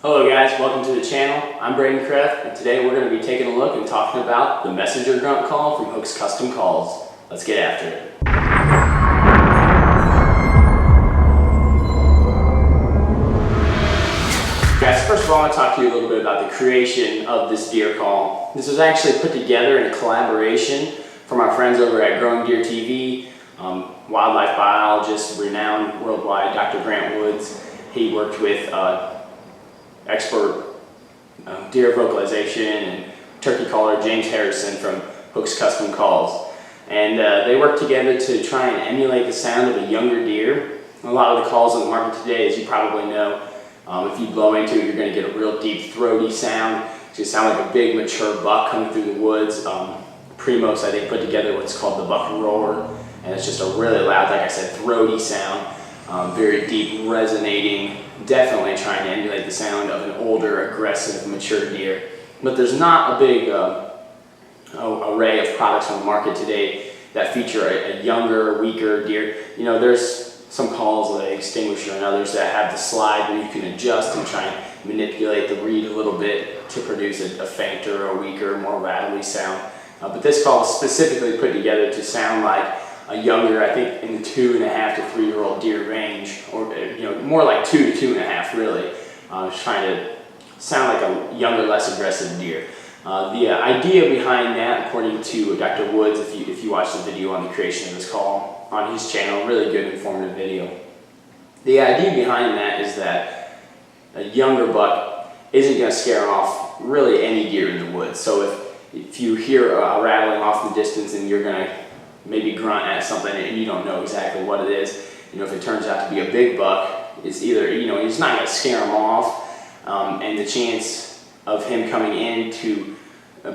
Hello guys, welcome to the channel. I'm Braden Kreft, and today we're going to be taking a look and talking about the Messenger Grunt Call from Hook's Custom Calls. Let's get after it. Guys, first of all I want to talk to you a little bit about the creation of this deer call. This was actually put together in a collaboration from our friends over at Growing Deer TV, wildlife biologist, renowned worldwide, Dr. Grant Woods. He worked with expert deer vocalization and turkey caller James Harrison from Hook's Custom Calls, and they work together to try and emulate the sound of a younger deer. A lot of the calls on the market today, as you probably know, if you blow into it, you're going to get a real deep throaty sound. It's going to sound like a big mature buck coming through the woods. Primos, I think, put together what's called the buck roar, and it's just a really loud, like I said, throaty sound. Very deep, resonating, definitely trying to emulate the sound of an older, aggressive, mature deer. But there's not a big array of products on the market today that feature a younger, weaker deer. You know, there's some calls like Extinguisher and others that have the slide where you can adjust and try and manipulate the reed a little bit to produce a fainter, a weaker, more rattly sound. But this call is specifically put together to sound like a younger, I think in the 2.5 to 3-year-old deer range, or more like 2 to 2.5 really. Trying to sound like a younger, less aggressive deer. The idea behind that, according to Dr. Woods, if you watch the video on the creation of this call on his channel, really good informative video. The idea behind that is that a younger buck isn't going to scare off really any deer in the woods. So if you hear a rattling off in the distance and you're going to maybe grunt at something and you don't know exactly what it is, if it turns out to be a big buck, it's either, it's not going to scare him off, and the chance of him coming in to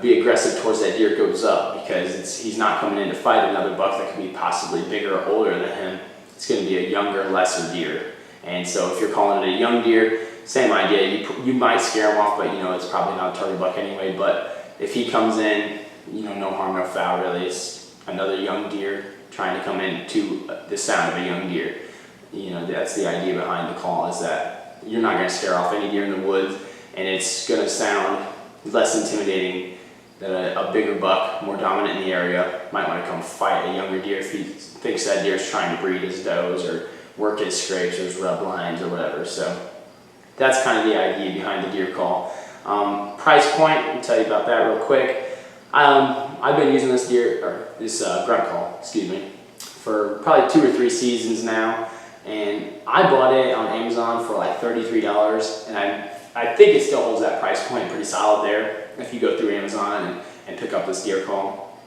be aggressive towards that deer goes up because he's not coming in to fight another buck that could be possibly bigger or older than him. It's going to be a younger, lesser deer. And so if you're calling it a young deer, same idea. You might scare him off, but it's probably not a target buck anyway. But if he comes in, no harm, no foul really. It's another young deer trying to come into the sound of a young deer. That's the idea behind the call, is that you're not going to scare off any deer in the woods, and it's going to sound less intimidating than a bigger buck, more dominant in the area, might want to come fight a younger deer if he thinks that deer is trying to breed his does or work his scrapes or his rub lines or whatever. So that's kind of the idea behind the deer call. Price point, I'll tell you about that real quick. I've been using this grunt call, for probably 2 or 3 seasons now, and I bought it on Amazon for like $33, and I think it still holds that price point pretty solid there if you go through Amazon and pick up this deer call.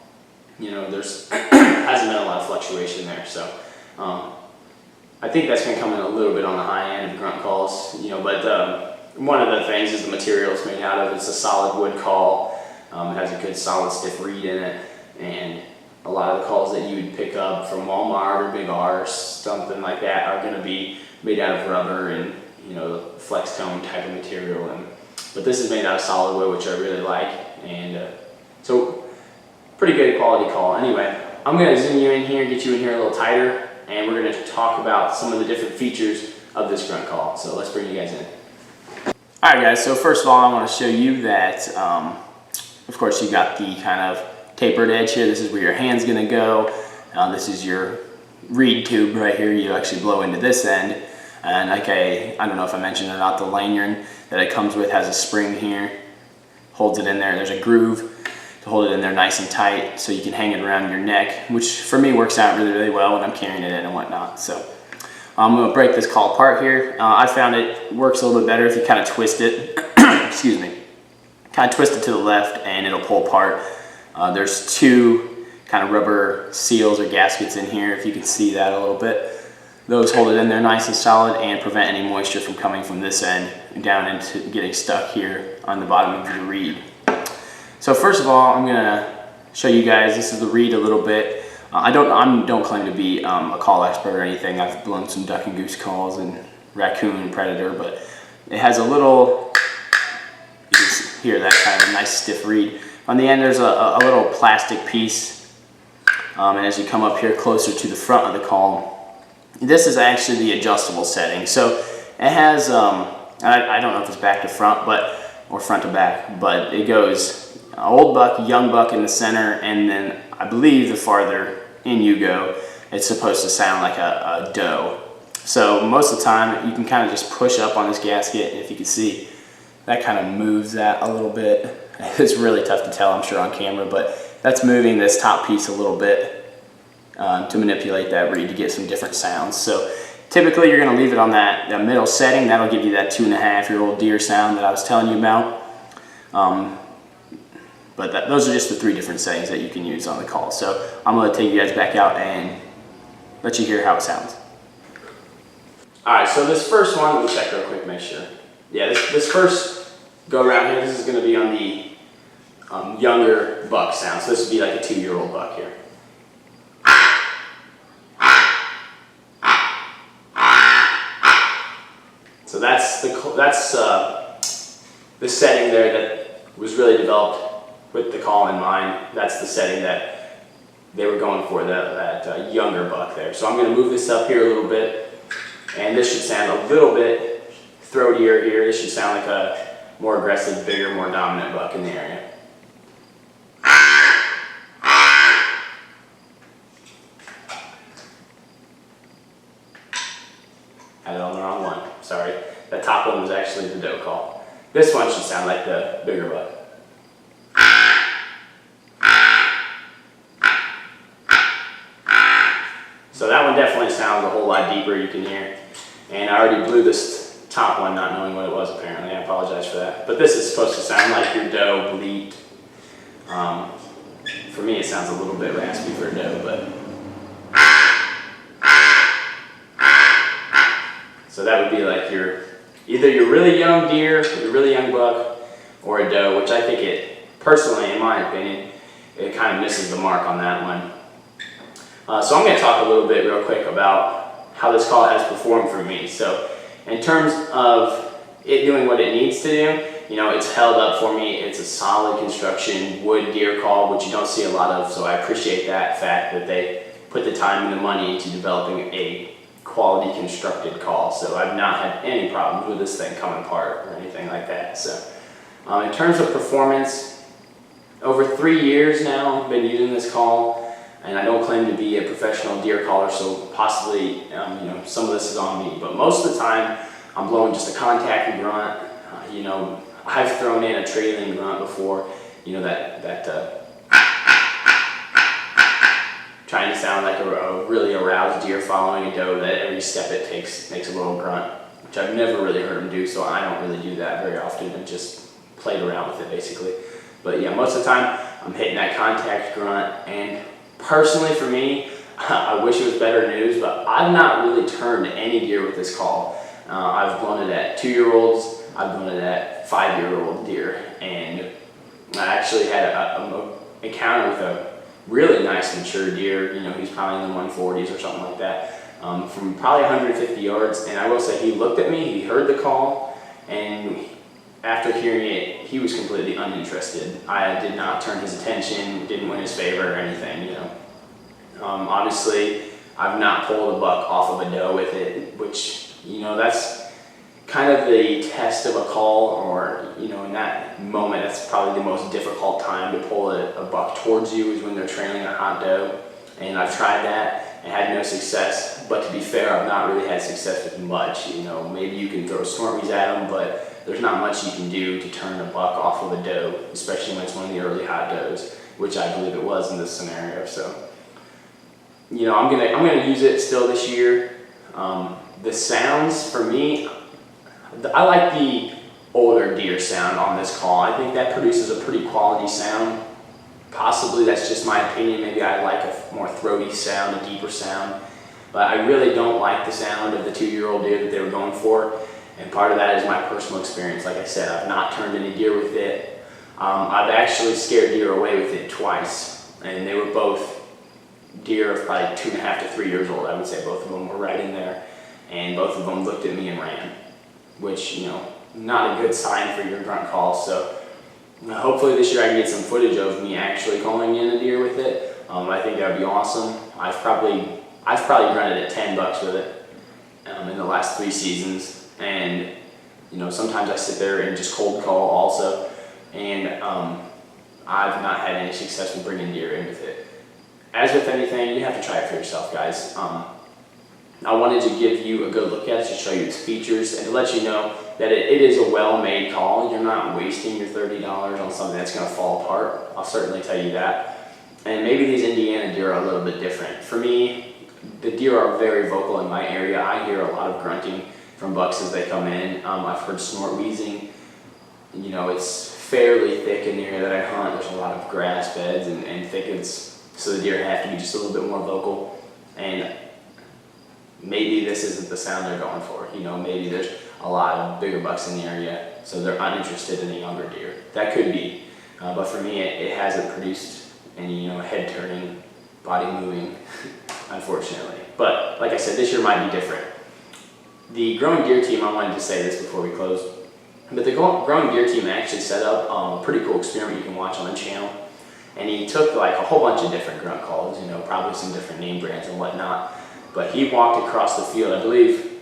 There's hasn't been a lot of fluctuation there, so I think that's going to come in a little bit on the high end of grunt calls, but one of the things is the material it's made out of. It's a solid wood call. It has a good solid stiff reed in it, and a lot of the calls that you would pick up from Walmart or Big R, something like that, are going to be made out of rubber and flex tone type of material. But this is made out of solid wood, which I really like, and so pretty good quality call. Anyway, I'm going to zoom you in here, get you in here a little tighter, and we're going to talk about some of the different features of this grunt call. So let's bring you guys in. All right, guys. So first of all, I want to show you that. Of course, you got the kind of tapered edge here. This is where your hand's going to go. This is your reed tube right here. You actually blow into this end. And like I don't know if I mentioned or not, the lanyard that it comes with has a spring here. Holds it in there. There's a groove to hold it in there nice and tight so you can hang it around your neck, which for me works out really, really well when I'm carrying it in and whatnot. So I'm going to break this call apart here. I found it works a little bit better if you kind of twist it. Excuse me. Kind of twist it to the left and it'll pull apart. There's 2 kind of rubber seals or gaskets in here, if you can see that a little bit. Those hold it in there nice and solid and prevent any moisture from coming from this end down into getting stuck here on the bottom of the reed. So first of all, I'm going to show you guys, this is the reed a little bit. I don't claim to be a call expert or anything. I've blown some duck and goose calls and raccoon and predator, but it has a little, you can hear that kind of nice stiff reed. On the end there's a little plastic piece, and as you come up here closer to the front of the call, this is actually the adjustable setting. So it has I don't know if it's back to front, or front to back, but it goes old buck, young buck in the center, and then I believe the farther in you go, it's supposed to sound like a doe. So most of the time you can kind of just push up on this gasket, and if you can see, that kind of moves that a little bit. It's really tough to tell, I'm sure, on camera, but that's moving this top piece a little bit to manipulate that reed to get some different sounds. So typically you're going to leave it on that middle setting. That'll give you that 2.5-year-old deer sound that I was telling you about. But those are just the 3 different settings that you can use on the call. So I'm going to take you guys back out and let you hear how it sounds. Alright, so this first one, let me check real quick, make sure. Yeah, this first go around here, this is going to be on the younger buck sound. So this would be like a 2-year-old buck here. So that's the setting there that was really developed with the call in mind. That's the setting that they were going for, that younger buck there. So I'm going to move this up here a little bit, and this should sound a little bit throatier here. This should sound like a more aggressive, bigger, more dominant buck in the area. I had it on the wrong one, sorry. That top one was actually the doe call. This one should sound like the bigger buck. So that one definitely sounds a whole lot deeper, you can hear. And I already blew this top one not knowing what it was apparently. I apologize for that. But this is supposed to sound like your doe bleat. For me it sounds a little bit raspy for a doe, but. So that would be like either your really young deer, your really young buck, or a doe, which I think personally in my opinion, it kind of misses the mark on that one. So I'm going to talk a little bit real quick about how this call has performed for me. So in terms of it doing what it needs to do, it's held up for me. It's a solid construction wood deer call, which you don't see a lot of, so I appreciate that fact that they put the time and the money into developing a quality constructed call. So I've not had any problems with this thing coming apart or anything like that. So in terms of performance, over 3 years now I've been using this call. And I don't claim to be a professional deer caller, so possibly some of this is on me. But most of the time, I'm blowing just a contact grunt. I've thrown in a trailing grunt before. Trying to sound like a really aroused deer following a doe. That every step it takes makes a little grunt, which I've never really heard them do. So I don't really do that very often, and just played around with it basically. But yeah, most of the time I'm hitting that contact grunt. And personally for me, I wish it was better news, but I've not really turned any deer with this call. I've blown it at 2-year-olds, I've blown it at 5-year-old deer, and I actually had an encounter with a really nice mature deer. He's probably in the 140s or something like that, from probably 150 yards, and I will say he looked at me, he heard the call, and after hearing it, he was completely uninterested. I did not turn his attention, didn't win his favor or anything, Obviously, I've not pulled a buck off of a doe with it, which, that's kind of the test of a call, or, in that moment, that's probably the most difficult time to pull a buck towards you is when they're trailing a hot doe. And I've tried that and had no success, but to be fair, I've not really had success with much. Maybe you can throw snortmies at them, but there's not much you can do to turn a buck off of a doe, especially when it's one of the early hot does, which I believe it was in this scenario. So, I'm gonna use it still this year. The sounds for me, I like the older deer sound on this call. I think that produces a pretty quality sound. Possibly that's just my opinion. Maybe I like a more throaty sound, a deeper sound. But I really don't like the sound of the 2-year-old deer that they were going for. And part of that is my personal experience. Like I said, I've not turned any deer with it. I've actually scared deer away with it twice. And they were both deer of probably 2.5 to 3 years old. I would say both of them were right in there. And both of them looked at me and ran. Which, not a good sign for your grunt call. So hopefully this year I can get some footage of me actually calling in a deer with it. I think that would be awesome. I've probably grunted at 10 bucks with it in the last 3 seasons, and You know, sometimes I sit there and just cold call also, and I've not had any success with bringing deer in with it. As with anything, you have to try it for yourself, guys. I wanted to give you a good look at it to show you its features and to let you know that it is a well-made call. You're not wasting your $30 on something that's going to fall apart. I'll certainly tell you that. And maybe these Indiana deer are a little bit different. For me, the deer are very vocal in my area. I hear a lot of grunting from bucks as they come in. I've heard snort wheezing. You know, it's fairly thick in the area that I hunt. There's a lot of grass beds and thickets, so the deer have to be just a little bit more vocal. And maybe this isn't the sound they're going for. You know, maybe there's a lot of bigger bucks in the area, so they're uninterested in the younger deer. That could be, but for me, it hasn't produced any, you know, head turning, body moving, unfortunately. But like I said, this year might be different. The growing deer team, I wanted to say this before we close, but the growing deer team actually set up a pretty cool experiment you can watch on the channel. And he took like a whole bunch of different grunt calls, you know, probably some different name brands and whatnot. But he walked across the field, I believe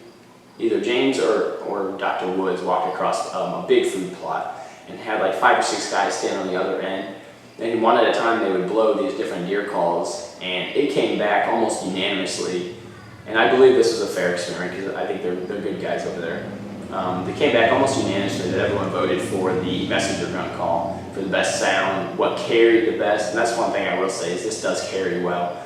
either James or Dr. Woods walked across a big food plot and had like 5 or 6 guys stand on the other end. And one at a time they would blow these different deer calls, and it came back almost unanimously. And I believe this was a fair experiment because I think they're good guys over there. They came back almost unanimously that everyone voted for the Messenger Grunt Call for the best sound, what carried the best. And that's one thing I will say is this does carry well.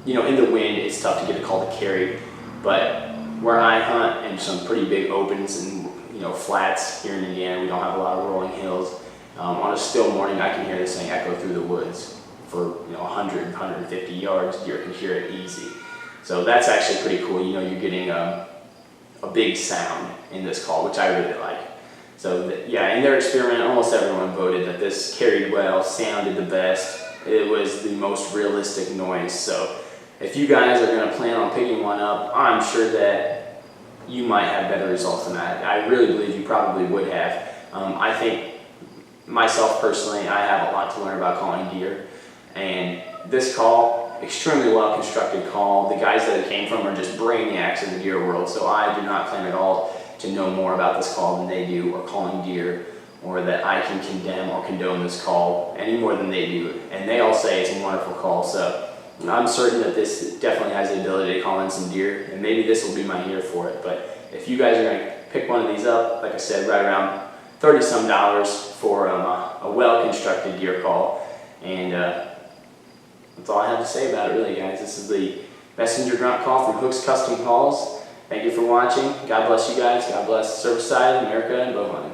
You know, in the wind, it's tough to get a call to carry, but where I hunt in some pretty big opens and, you know, flats here in Indiana, we don't have a lot of rolling hills. On a still morning, I can hear this thing echo through the woods for, you know, 100, 150 yards. Deer can hear it easy. So that's actually pretty cool. You know, you're getting a big sound in this call, which I really like. So yeah, in their experiment, almost everyone voted that this carried well, sounded the best. It was the most realistic noise. So if you guys are going to plan on picking one up, I'm sure that you might have better results than that. I really believe you probably would have. I think myself personally, I have a lot to learn about calling deer, and this call, extremely well constructed call. The guys that it came from are just brainiacs in the deer world, so I do not claim at all to know more about this call than they do, or calling deer, or that I can condemn or condone this call any more than they do. And they all say it's a wonderful call, so I'm certain that this definitely has the ability to call in some deer, and maybe this will be my year for it. But if you guys are going to pick one of these up, like I said, right around $30-some for a well-constructed deer call. And that's all I have to say about it, really, guys. This is the Messenger Grunt Call from Hook's Custom Calls. Thank you for watching. God bless you guys. God bless Surfside, America, and bow hunting.